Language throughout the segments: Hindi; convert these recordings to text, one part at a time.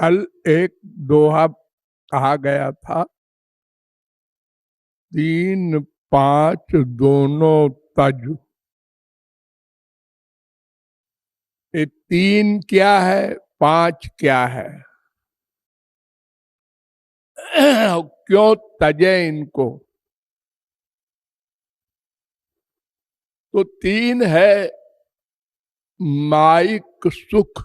कल एक दोहा कहा गया था, 3 5 दोनों तज। ये 3 क्या है, 5 क्या है? क्यों तजे इनको? तो 3 है माइक सुख,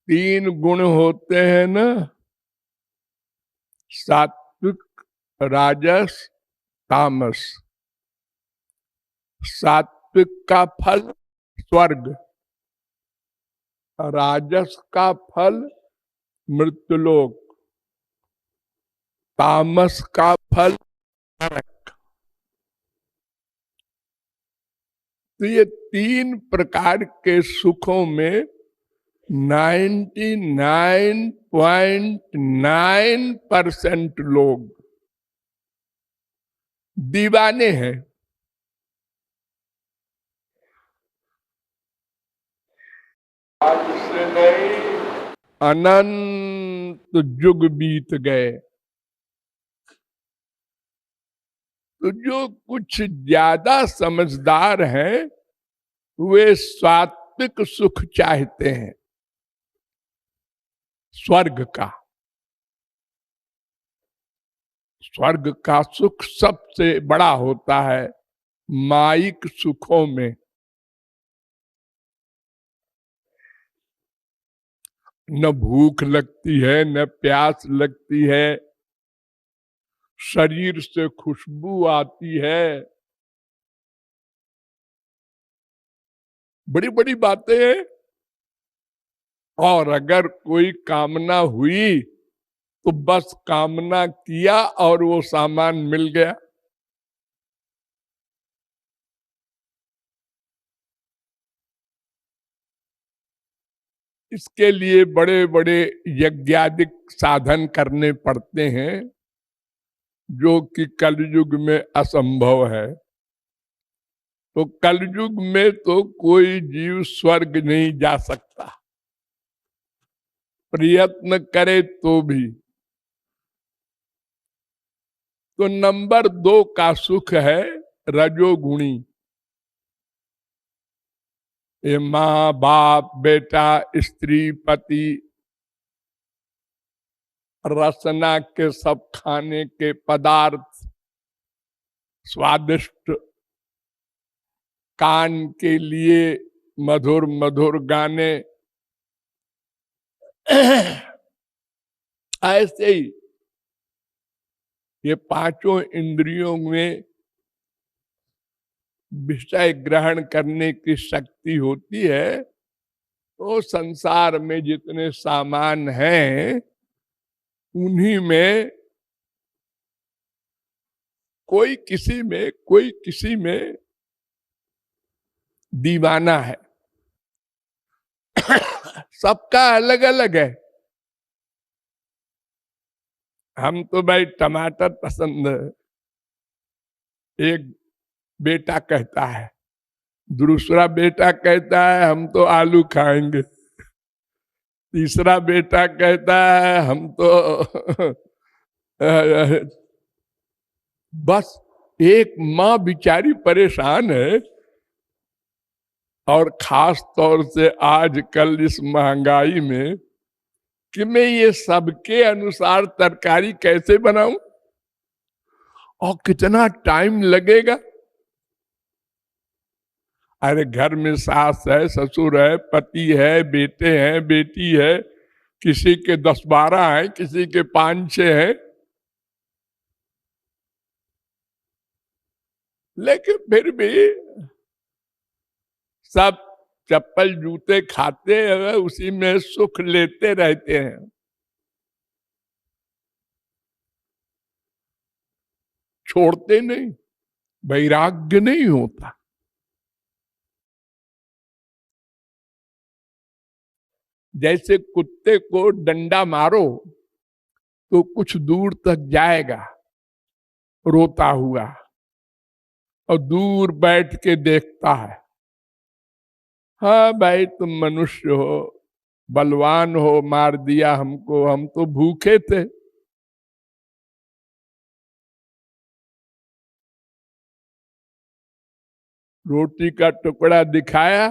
3 गुण होते हैं ना, सात्विक, राजस, तामस। सात्विक का फल स्वर्ग, राजस का फल मृत्युलोक, तामस का फल नरक। तो ये 3 प्रकार के सुखों में 99.9% लोग दीवाने हैं। आज से नहीं, अनंत युग बीत गए। तो जो कुछ ज्यादा समझदार हैं वे सात्विक सुख चाहते हैं, स्वर्ग का। स्वर्ग का सुख सबसे बड़ा होता है माइक सुखों में। न भूख लगती है, न प्यास लगती है, शरीर से खुशबू आती है, बड़ी बड़ी बातें हैं। और अगर कोई कामना हुई तो बस कामना किया और वो सामान मिल गया। इसके लिए बड़े बड़े यज्ञादिक साधन करने पड़ते हैं, जो कि कलयुग में असंभव है। तो कलयुग में तो कोई जीव स्वर्ग नहीं जा सकता, प्रयत्न करे तो भी। तो नंबर 2 का सुख है रजोगुणी। ये माँ बाप, बेटा, स्त्री, पति, रसना के सब खाने के पदार्थ, स्वादिष्ट, कान के लिए मधुर मधुर गाने, ऐसे ही ये पांचों इंद्रियों में विषय ग्रहण करने की शक्ति होती है। तो संसार में जितने सामान हैं उन्हीं में कोई किसी में दीवाना है। सबका अलग अलग है। हम तो भाई टमाटर पसंद है, एक बेटा कहता है, दूसरा बेटा कहता है हम तो आलू खाएंगे, तीसरा बेटा कहता है हम तो बस एक माँ बिचारी परेशान है। और खास तौर से आजकल इस महंगाई में कि मैं ये सबके अनुसार तरकारी कैसे बनाऊं और कितना टाइम लगेगा। अरे घर में सास है, ससुर है, पति है, बेटे हैं, बेटी है, किसी के 10-12 हैं, किसी के 5-6 हैं। लेकिन फिर भी सब चप्पल जूते खाते हैं, उसी में सुख लेते रहते हैं। छोड़ते नहीं, वैराग्य नहीं होता। जैसे कुत्ते को डंडा मारो तो कुछ दूर तक जाएगा रोता हुआ, और दूर बैठ के देखता है। हाँ भाई तुम मनुष्य हो, बलवान हो, मार दिया हमको, हम तो भूखे थे। रोटी का टुकड़ा दिखाया,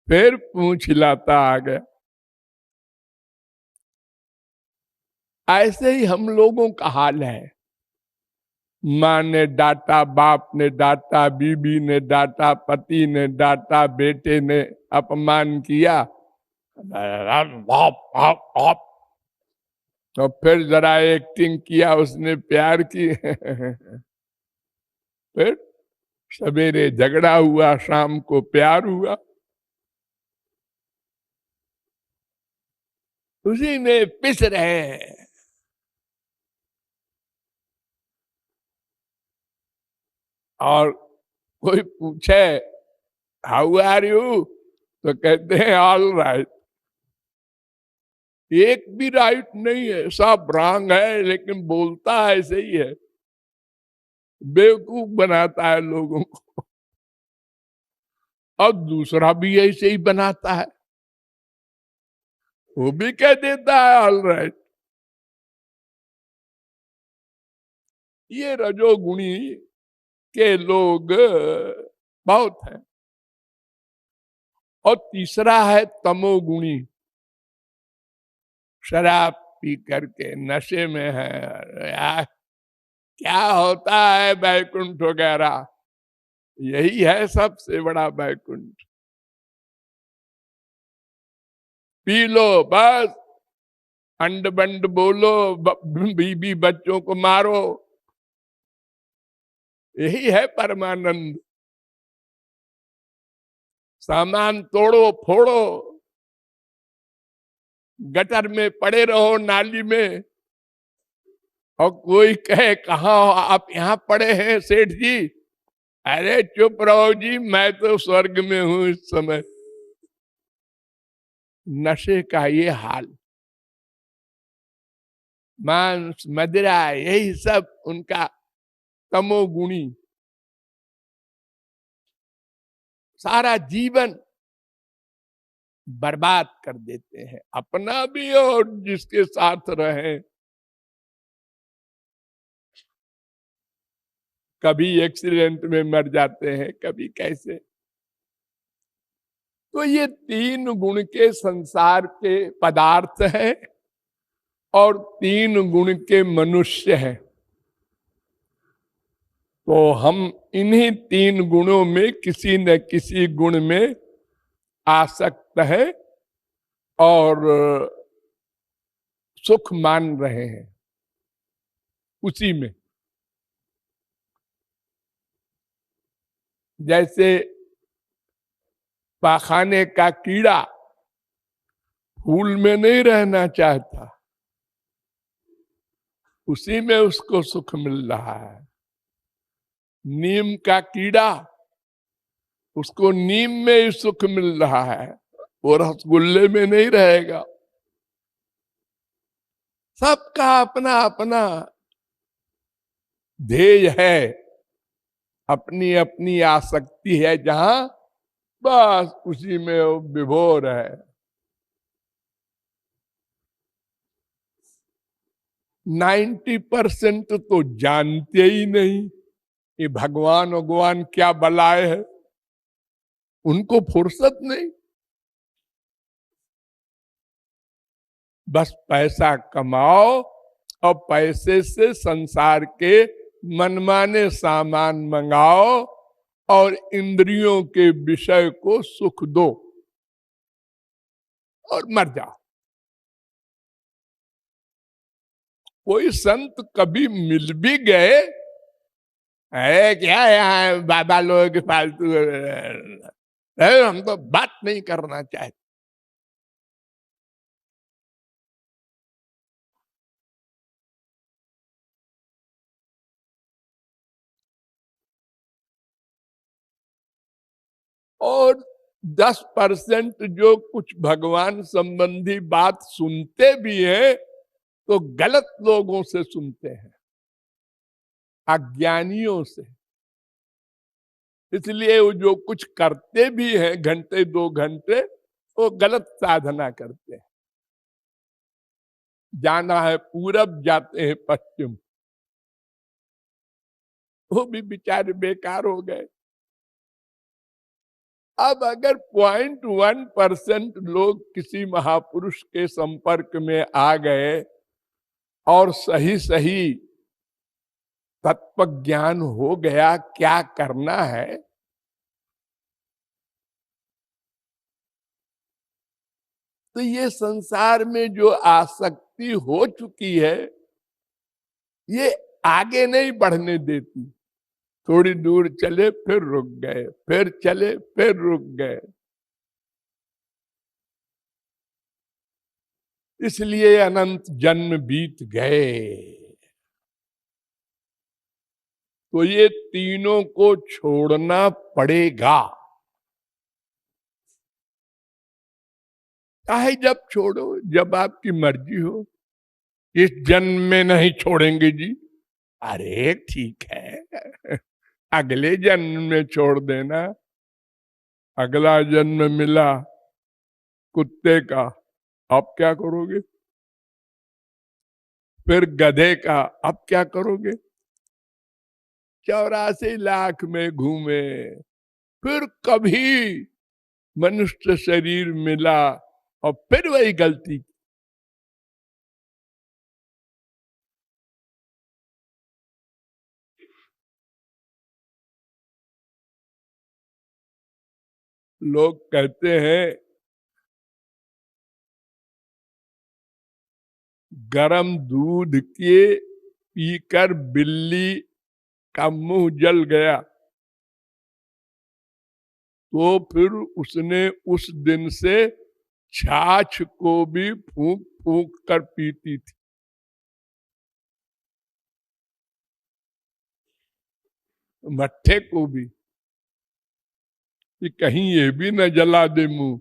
फिर पूंछ हिलाता आ गया। ऐसे ही हम लोगों का हाल है। माँ ने डांटा, बाप ने डांटा, बीबी ने डांटा, पति ने डांटा, बेटे ने अपमान किया, और फिर जरा एक्टिंग किया, उसने प्यार की। फिर सवेरे झगड़ा हुआ, शाम को प्यार हुआ, उसी में पिस रहे हैं। और कोई पूछे हाउ आर यू, तो कहते हैं ऑल राइट। एक भी राइट नहीं है, सब रॉन्ग है, लेकिन बोलता ऐसे ही है, बेवकूफ बनाता है लोगों को। और दूसरा भी ऐसे ही बनाता है, वो भी कह देता है ऑल राइट। ये रजोगुणी के लोग बहुत हैं। और तीसरा है तमोगुणी, शराब पी करके नशे में है। यार क्या होता है बैकुंठ वगैरह, यही है सबसे बड़ा बैकुंठ। पी लो बस, अंड बंड बोलो, बीबी बच्चों को मारो, यही है परमानंद। सामान तोड़ो फोड़ो, गटर में पड़े रहो, नाली में, और कोई कहे कहाँ हो आप, यहाँ पड़े हैं सेठ जी, अरे चुप रहो जी, मैं तो स्वर्ग में हूं इस समय। नशे का ये हाल, मांस मदिरा, यही सब उनका तमोगुणी। सारा जीवन बर्बाद कर देते हैं, अपना भी और जिसके साथ रहे। कभी एक्सीडेंट में मर जाते हैं, कभी कैसे। तो ये तीन गुण के संसार के पदार्थ हैं और तीन गुण के मनुष्य हैं। तो हम इन्हीं तीन गुणों में किसी न किसी गुण में आसक्त है और सुख मान रहे हैं उसी में। जैसे पाखाने का कीड़ा फूल में नहीं रहना चाहता, उसी में उसको सुख मिल रहा है। नीम का कीड़ा, उसको नीम में ही सुख मिल रहा है, वो रसगुल्ले में नहीं रहेगा। सबका अपना अपना ध्येय है, अपनी अपनी आसक्ति है, जहां बस उसी में वो विभोर है। 90% तो जानते ही नहीं कि भगवान भगवान क्या बलाए है, उनको फुर्सत नहीं, बस पैसा कमाओ और पैसे से संसार के मनमाने सामान मंगाओ और इंद्रियों के विषय को सुख दो और मर जाओ। कोई संत कभी मिल भी गए, अरे क्या यहाँ बाबा लोग फालतू, हम तो बात नहीं करना चाहते। और 10% जो कुछ भगवान संबंधी बात सुनते भी हैं, तो गलत लोगों से सुनते हैं, अज्ञानियों से। इसलिए वो जो कुछ करते भी हैं घंटे 2 घंटे, वो गलत साधना करते हैं। जाना है पूरब, जाते हैं पश्चिम, वो भी बेचारे बेकार हो गए। अब अगर 0.1% लोग किसी महापुरुष के संपर्क में आ गए और सही सही तत्व ज्ञान हो गया, क्या करना है, तो ये संसार में जो आसक्ति हो चुकी है, ये आगे नहीं बढ़ने देती। थोड़ी दूर चले फिर रुक गए, फिर चले फिर रुक गए। इसलिए अनंत जन्म बीत गए। तो ये तीनों को छोड़ना पड़ेगा। चाहे जब छोड़ो, जब आपकी मर्जी हो। इस जन्म में नहीं छोड़ेंगे जी, अरे ठीक है, अगले जन्म में छोड़ देना। अगला जन्म मिला कुत्ते का, अब क्या करोगे? फिर गधे का, अब क्या करोगे? 84 लाख में घूमे, फिर कभी मनुष्य शरीर मिला और फिर वही गलती। लोग कहते हैं गरम दूध के पीकर बिल्ली का मुंह जल गया, तो फिर उसने उस दिन से छाछ को भी फूंक फूंक कर पीती थी। मट्ठे को भी, कि कहीं ये भी न जला दे मुंह।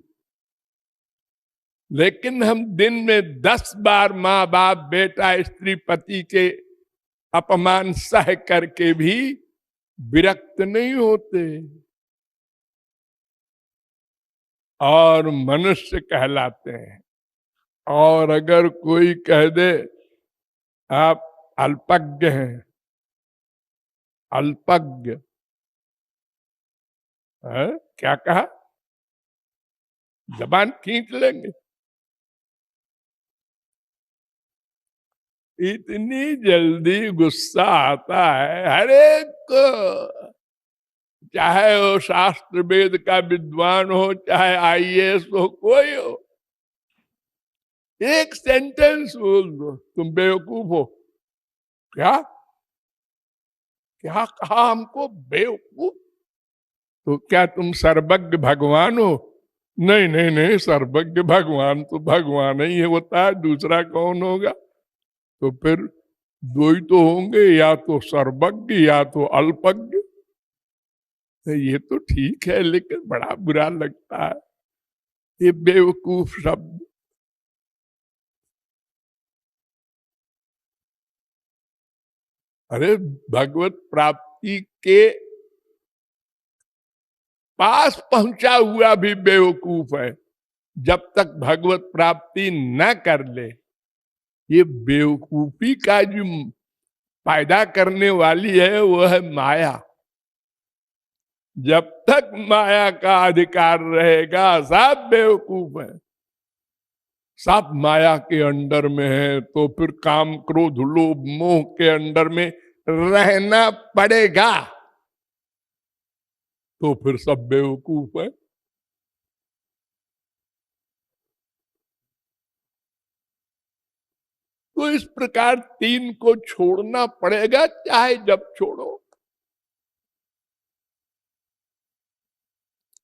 लेकिन हम दिन में 10 बार माँ बाप बेटा स्त्री पति के अपमान सह करके भी विरक्त नहीं होते और मनुष्य कहलाते हैं। और अगर कोई कह दे आप अल्पज्ञ हैं, अल्पज्ञ है? क्या कहा? जबान खींच लेंगे। इतनी जल्दी गुस्सा आता है हर एक को, चाहे वो शास्त्र वेद का विद्वान हो, चाहे आईएएस हो, कोई हो। एक सेंटेंस बोल दो, तुम बेवकूफ हो। क्या क्या कहा हमको? बेवकूफ? तो क्या तुम सर्वज्ञ भगवान हो? नहीं नहीं नहीं, सर्वज्ञ भगवान तो भगवान ही होता है, दूसरा कौन होगा? तो फिर दो ही तो होंगे, या तो सर्वज्ञ या तो अल्पज्ञ। ये तो ठीक है, लेकिन बड़ा बुरा लगता है ये बेवकूफ शब्द। अरे भगवत प्राप्ति के पास पहुंचा हुआ भी बेवकूफ है, जब तक भगवत प्राप्ति न कर ले। ये बेवकूफी का जो पैदा करने वाली है वो है माया। जब तक माया का अधिकार रहेगा सब बेवकूफ है, सब माया के अंडर में है। तो फिर काम क्रोध लोभ मोह के अंडर में रहना पड़ेगा, तो फिर सब बेवकूफ है। तो इस प्रकार तीन को छोड़ना पड़ेगा, चाहे जब छोड़ो।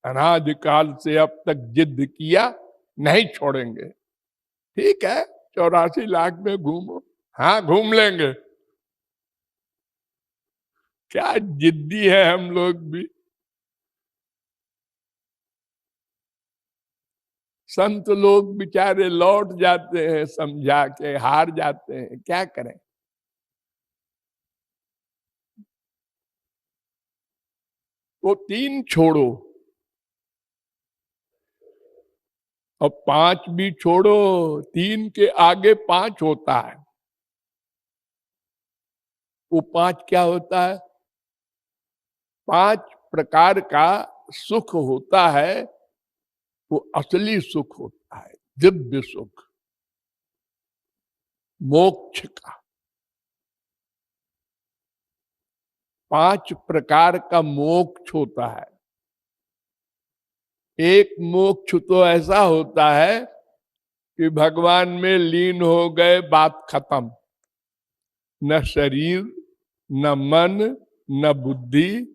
अनादिकाल से अब तक जिद किया, नहीं छोड़ेंगे। ठीक है, 84 लाख में घूमो, हाँ घूम लेंगे। क्या जिद्दी है हम लोग भी। संत लोग बेचारे लौट जाते हैं, समझा के हार जाते हैं, क्या करें। वो 3 छोड़ो और 5 भी छोड़ो, 3 के आगे 5 होता है। वो 5 क्या होता है? 5 प्रकार का सुख होता है, वो असली सुख होता है, दिव्य सुख, मोक्ष का। 5 प्रकार का मोक्ष होता है। एक मोक्ष तो ऐसा होता है कि भगवान में लीन हो गए, बात खत्म। न शरीर, न मन, न बुद्धि,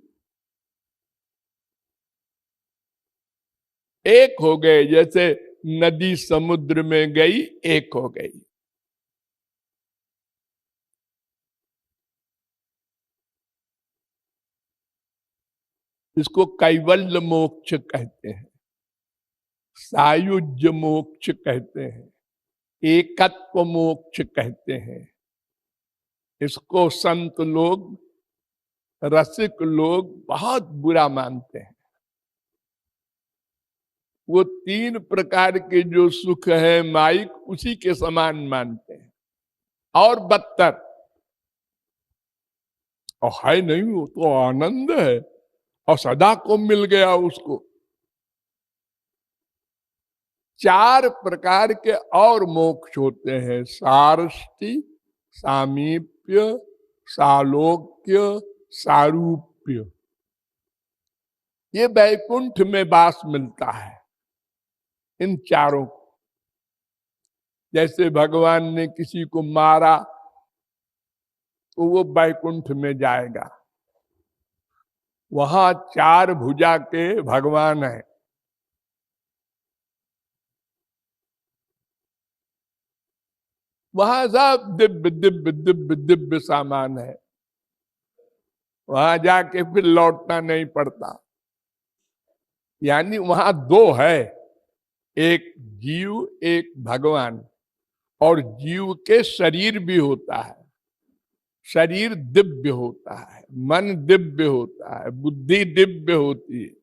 एक हो गए। जैसे नदी समुद्र में गई, एक हो गई। इसको कैवल्य मोक्ष कहते हैं, सायुज्य मोक्ष कहते हैं, एकत्व मोक्ष कहते हैं। इसको संत लोग, रसिक लोग बहुत बुरा मानते हैं। वो 3 प्रकार के जो सुख है माइक, उसी के समान मानते हैं, और बदतर। और है नहीं, वो तो आनंद है और सदा को मिल गया उसको। 4 प्रकार के और मोक्ष होते हैं, सारष्टि, सामीप्य, सालोक्य, सारूप्य। ये वैकुंठ में वास मिलता है इन चारों को। जैसे भगवान ने किसी को मारा तो वो वैकुंठ में जाएगा, वहां 4 भुजा के भगवान है। वहां सब दिव्य दिव्य दिव्य दिव्य सामान है, वहां जाके फिर लौटना नहीं पड़ता। यानी वहां 2 है, एक जीव, एक भगवान। और जीव के शरीर भी होता है, शरीर दिव्य होता है, मन दिव्य होता है, बुद्धि दिव्य होती है।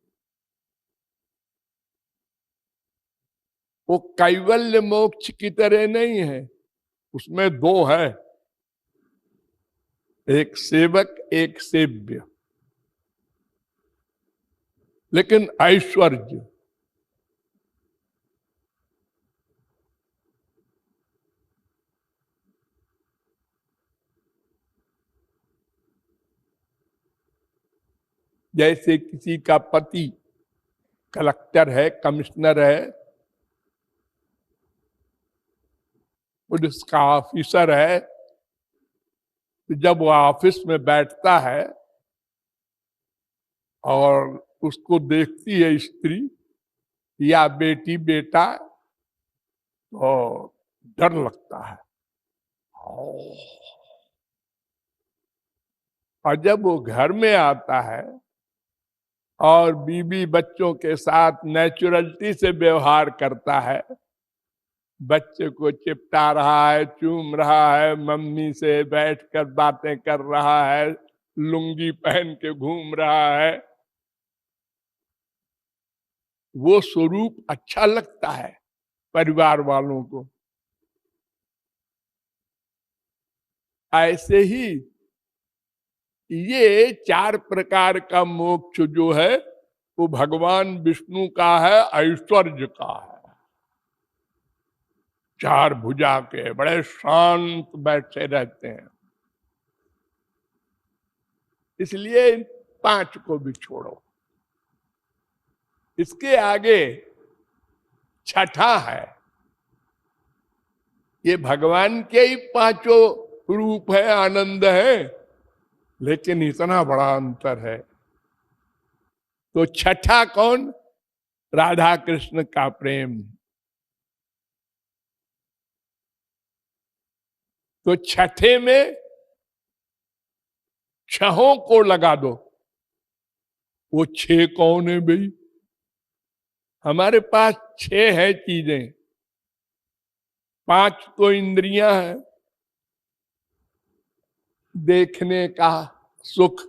वो कैवल्य मोक्ष की तरह नहीं है, उसमें 2 है, एक सेवक, एक सेव्य। लेकिन ऐश्वर्य, जैसे किसी का पति कलेक्टर है, कमिश्नर है, पुलिस का ऑफिसर है, तो जब वो ऑफिस में बैठता है और उसको देखती है स्त्री या बेटी बेटा, तो डर लगता है। और जब वो घर में आता है और बीवी बच्चों के साथ नेचुरलिटी से व्यवहार करता है, बच्चे को चिपटा रहा है, चूम रहा है, मम्मी से बैठकर बातें कर रहा है, लुंगी पहन के घूम रहा है, वो स्वरूप अच्छा लगता है परिवार वालों को। ऐसे ही ये 4 प्रकार का मोक्ष जो है वो भगवान विष्णु का है, ऐश्वर्य का है। 4 भुजा के बड़े शांत बैठे रहते हैं। इसलिए इन 5 को भी छोड़ो। इसके आगे छठा है, ये भगवान के ही 5 रूप है, आनंद है, लेकिन इतना बड़ा अंतर है। तो छठा कौन? राधा कृष्ण का प्रेम। तो छठे में 6 को लगा दो। वो 6 कौन है भाई? हमारे पास 6 है चीजें। 5 तो इंद्रियां हैं, देखने का सुख,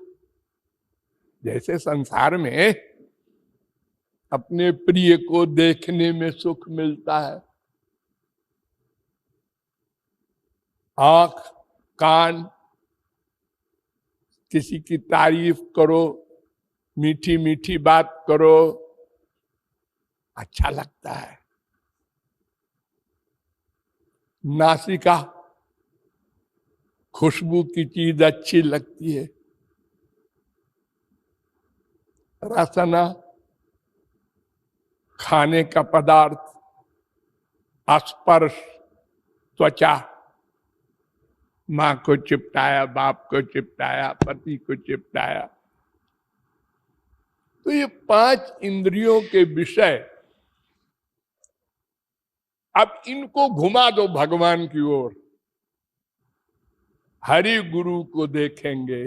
जैसे संसार में अपने प्रिय को देखने में सुख मिलता है, आंख कान, किसी की तारीफ करो, मीठी मीठी बात करो, अच्छा लगता है। नासिका, खुशबू की चीज अच्छी लगती है। रसना, खाने का पदार्थ। स्पर्श, त्वचा, माँ को चिपटाया, बाप को चिपटाया, पति को चिपटाया। तो ये 5 इंद्रियों के विषय, अब इनको घुमा दो भगवान की ओर, हरि गुरु को देखेंगे।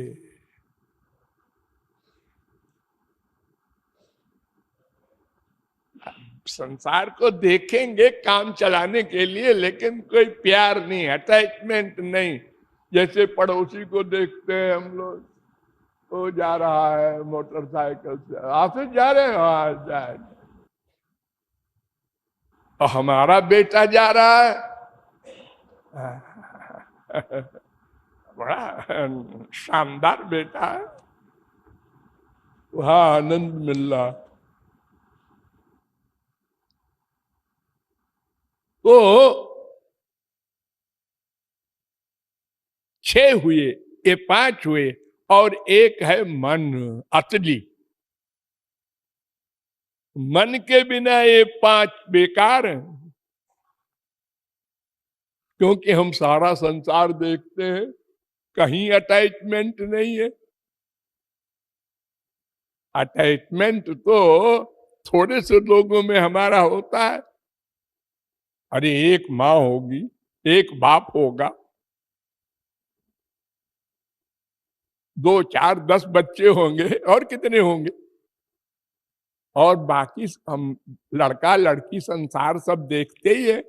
संसार को देखेंगे काम चलाने के लिए, लेकिन कोई प्यार नहीं, अटैचमेंट नहीं। जैसे पड़ोसी को देखते हैं हम लोग, वो जा रहा है मोटरसाइकिल से, ऑफिस जा रहे हैं, हाँ जाए, और हमारा बेटा जा रहा है, बड़ा शानदार बेटा है, वहां आनंद मिल रहा। तो 6 हुए, ये 5 हुए, और एक है मन असली। मन के बिना ये 5 बेकार हैं, क्योंकि हम सारा संसार देखते हैं, कहीं अटैचमेंट नहीं है। अटैचमेंट तो थोड़े से लोगों में हमारा होता है। अरे एक माँ होगी, एक बाप होगा, 2, 4, 10 बच्चे होंगे, और कितने होंगे, और बाकी हम लड़का लड़की संसार सब देखते ही है।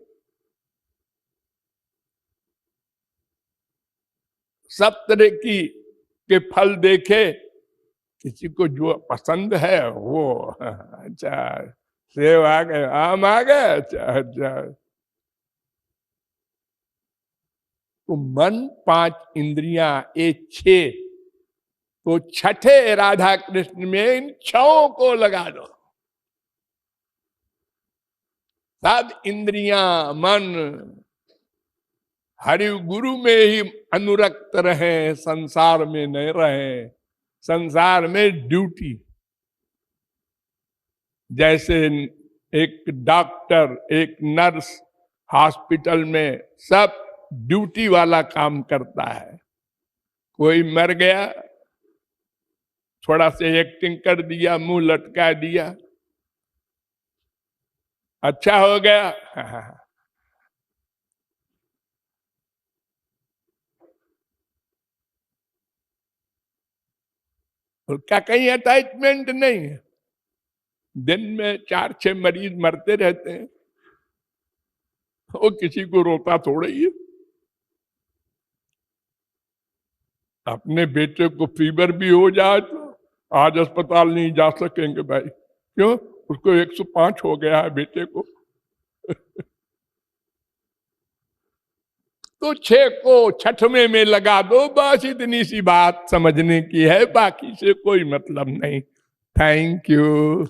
सब तरह की के फल देखे, किसी को जो पसंद है वो, अच्छा सेब आ गए, आम आ गए, अच्छा अच्छा। तो मन 5 इंद्रियां, ये 6, तो छठे राधा कृष्ण में इन 6 को लगा दो। सब इंद्रियां, मन हरि गुरु में ही अनुरक्त रहे, संसार में नहीं रहे। संसार में ड्यूटी, जैसे एक डॉक्टर, एक नर्स हॉस्पिटल में सब ड्यूटी वाला काम करता है। कोई मर गया, थोड़ा से एक्टिंग कर दिया, मुंह लटका दिया, अच्छा हो गया। उसका कहीं अटैचमेंट नहीं है। दिन में 4-6 मरीज मरते रहते हैं, वो किसी को रोता थोड़ा ही है। अपने बेटे को फीवर भी हो जाए तो आज अस्पताल नहीं जा सकेंगे भाई, क्यों? उसको 105 हो गया है बेटे को। तो 6 को 6वें में लगा दो, बस इतनी सी बात समझने की है, बाकी से कोई मतलब नहीं। Thank you.